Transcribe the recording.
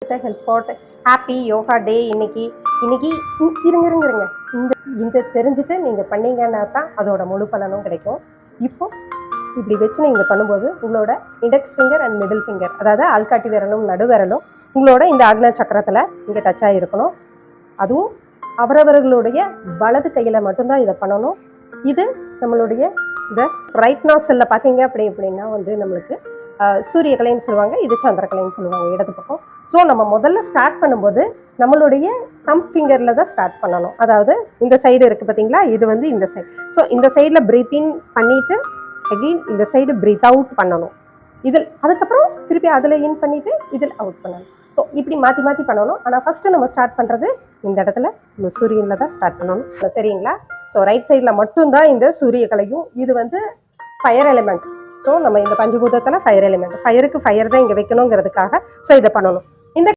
Health spot happy yoga டே. இன்னைக்கு இருங்க இந்த தெரிஞ்சுட்டு நீங்கள் பண்ணீங்கன்னா தான் அதோட முழு பலனும் கிடைக்கும். இப்போ இப்படி வச்சு நீங்கள் பண்ணும்போது உங்களோட index finger and middle finger, அதாவது ஆள்காட்டி விரலும் நடுவிரலும் உங்களோட இந்த ஆக்னா சக்கரத்தில் இங்கே டச் ஆகிருக்கணும். அதுவும் அவரவர்களுடைய வலது கையில் மட்டும்தான் இதை பண்ணணும். இது நம்மளுடைய இந்த ரைட் நாசில்ல பார்த்தீங்க அப்படின்னா நம்மளுக்கு சூரியகலைன்னு சொல்லுவாங்க, இது சந்திரகலைன்னு சொல்லுவாங்க இடது பக்கம். ஸோ நம்ம முதல்ல ஸ்டார்ட் பண்ணும்போது நம்மளுடைய தம்ப் ஃபிங்கரில் தான் ஸ்டார்ட் பண்ணணும். அதாவது இந்த சைடு இருக்குது பார்த்தீங்களா, இது இந்த சைடு. ஸோ இந்த சைடில் ப்ரீத் இன் பண்ணிவிட்டு அகெயின் இந்த சைடு ப்ரீத் அவுட் பண்ணணும். இதில் அதுக்கப்புறம் திருப்பி அதில் இன் பண்ணிவிட்டு இதில் அவுட் பண்ணணும். ஸோ இப்படி மாற்றி மாற்றி பண்ணணும். ஆனால் ஃபஸ்ட்டு நம்ம ஸ்டார்ட் பண்ணுறது இந்த இடத்துல நம்ம சூரியனில் தான் ஸ்டார்ட் பண்ணணும். தெரியுங்களா? ஸோ ரைட் சைடில் மட்டும்தான் இந்த சூரியகலையும். இது ஃபயர் எலிமெண்ட். ஸோ நம்ம இந்த பஞ்சபூதத்தில் ஃபயர் எலிமெண்ட், ஃபயருக்கு ஃபயர் தான் இங்கே வைக்கணுங்கிறதுக்காக ஸோ இதை பண்ணணும்.